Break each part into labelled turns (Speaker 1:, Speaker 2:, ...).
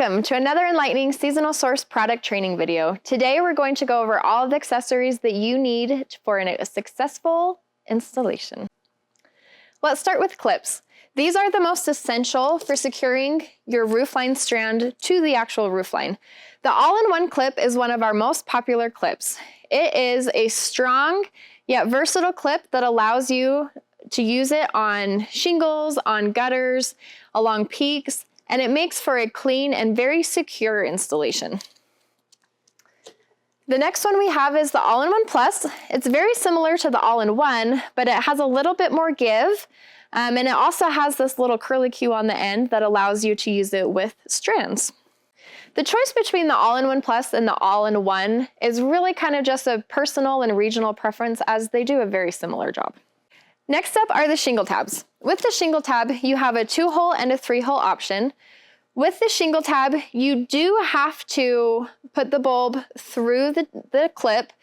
Speaker 1: Welcome to another enlightening Seasonal Source product training video. Today we're going to go over all of the accessories that you need for a successful installation. Let's start with clips. These are the most essential for securing your roofline strand to the actual roofline. The all-in-one clip is one of our most popular clips. It is a strong yet versatile clip that allows you to use it on shingles, on gutters, along peaks, and it makes for a clean and very secure installation. The next one we have is the All-in-One Plus. It's very similar to the All-in-One, but it has a little bit more give, and it also has this little curlicue on the end that allows you to use it with strands. The choice between the All-in-One Plus and the All-in-One is really kind of just a personal and regional preference, as they do a very similar job. Next up are the shingle tabs. With the shingle tab, you have a 2-hole and a 3-hole option. With the shingle tab, you do have to put the bulb through the clip,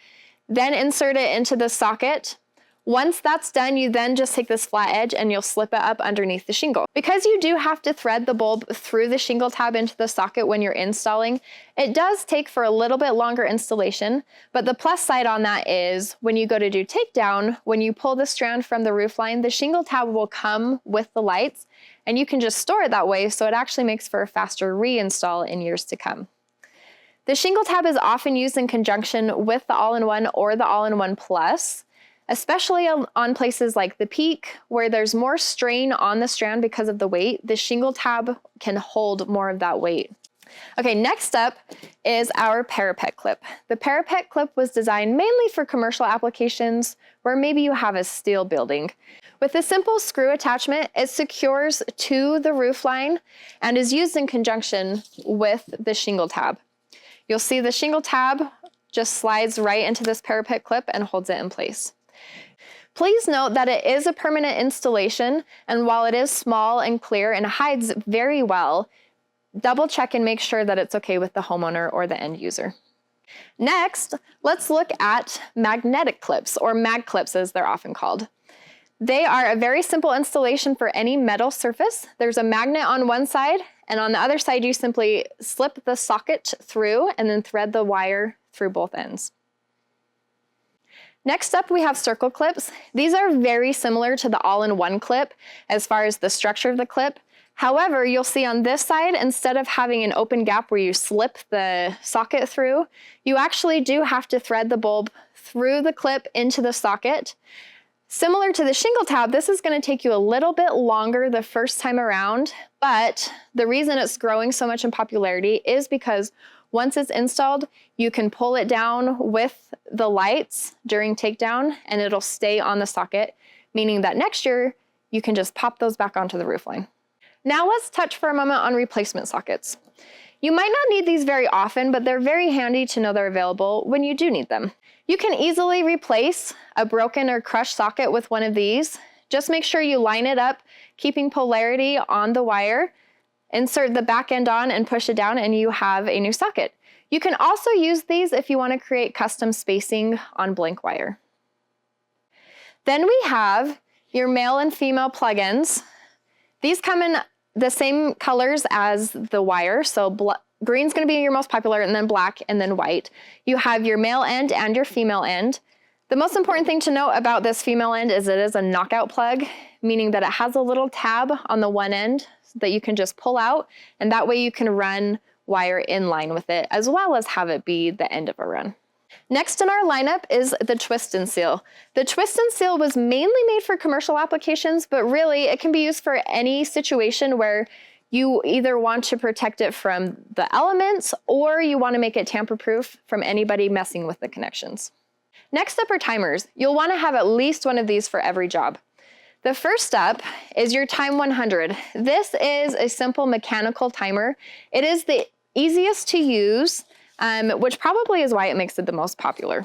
Speaker 1: then insert it into the socket. Once that's done, you then just take this flat edge and you'll slip it up underneath the shingle. Because you do have to thread the bulb through the shingle tab into the socket when you're installing, it does take for a little bit longer installation, but the plus side on that is when you go to do takedown, when you pull the strand from the roofline, the shingle tab will come with the lights and you can just store it that way, so it actually makes for a faster reinstall in years to come. The shingle tab is often used in conjunction with the All-in-One or the All-in-One Plus, especially on places like the peak where there's more strain on the strand because of the weight. The shingle tab can hold more of that weight. Okay, next up is our parapet clip. The parapet clip was designed mainly for commercial applications where maybe you have a steel building. With a simple screw attachment, it secures to the roof line and is used in conjunction with the shingle tab. You'll see the shingle tab just slides right into this parapet clip and holds it in place. Please note that it is a permanent installation, and while it is small and clear and hides very well, double check and make sure that it's okay with the homeowner or the end user. Next, let's look at magnetic clips, or mag clips as they're often called. They are a very simple installation for any metal surface. There's a magnet on one side, and on the other side you simply slip the socket through and then thread the wire through both ends. Next up, we have circle clips. These are very similar to the all-in-one clip as far as the structure of the clip. However, you'll see on this side, instead of having an open gap where you slip the socket through, you actually do have to thread the bulb through the clip into the socket. Similar to the shingle tab, this is going to take you a little bit longer the first time around, but the reason it's growing so much in popularity is because once it's installed, you can pull it down with the lights during takedown and it'll stay on the socket, meaning that next year you can just pop those back onto the roofline. Now let's touch for a moment on replacement sockets. You might not need these very often, but they're very handy to know they're available when you do need them. You can easily replace a broken or crushed socket with one of these. Just make sure you line it up, keeping polarity on the wire. Insert the back end on and push it down and you have a new socket. You can also use these if you want to create custom spacing on blank wire. Then we have your male and female plugins. These come in the same colors as the wire, so green's going to be your most popular, and then black, and then white. You have your male end and your female end. The most important thing to note about this female end is it is a knockout plug, meaning that it has a little tab on the one end that you can just pull out, and that way you can run wire in line with it, as well as have it be the end of a run. Next in our lineup is the Twist and Seal. The Twist and Seal was mainly made for commercial applications, but really it can be used for any situation where you either want to protect it from the elements or you want to make it tamper-proof from anybody messing with the connections. Next up are timers. You'll want to have at least one of these for every job. The first up is your Time 100. This is a simple mechanical timer. It is the easiest to use, which probably is why it makes it the most popular.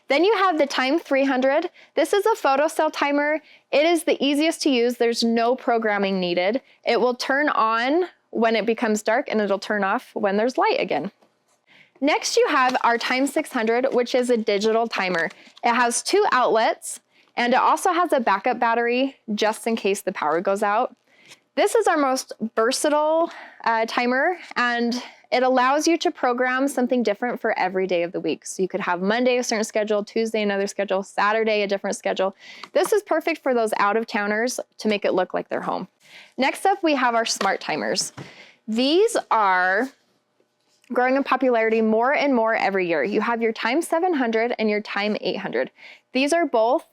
Speaker 1: Then you have the Time 300. This is a photocell timer. It is the easiest to use. There's no programming needed. It will turn on when it becomes dark and it'll turn off when there's light again. Next you have our Time 600, which is a digital timer. It has 2 outlets. And it also has a backup battery just in case the power goes out. This is our most versatile timer, and it allows you to program something different for every day of the week. So you could have Monday a certain schedule, Tuesday another schedule, Saturday a different schedule. This is perfect for those out-of-towners to make it look like they're home. Next up, we have our smart timers. These are growing in popularity more and more every year. You have your Time 700 and your Time 800. These are both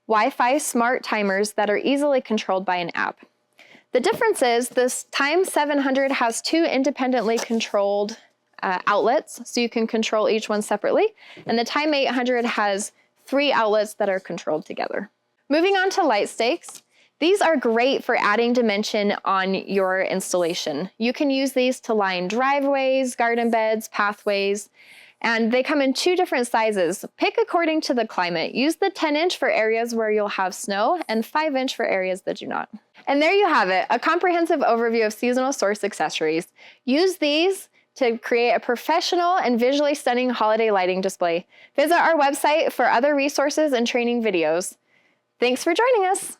Speaker 1: Wi-Fi smart timers that are easily controlled by an app. The difference is this Time 700 has 2 independently controlled outlets, so you can control each one separately, and the Time 800 has 3 outlets that are controlled together. Moving on to light stakes. These are great for adding dimension on your installation. You can use these to line driveways, garden beds, pathways, and they come in 2 different sizes. Pick according to the climate. Use the 10-inch for areas where you'll have snow and 5-inch for areas that do not. And there you have it, a comprehensive overview of seasonal source accessories. Use these to create a professional and visually stunning holiday lighting display. Visit our website for other resources and training videos. Thanks for joining us.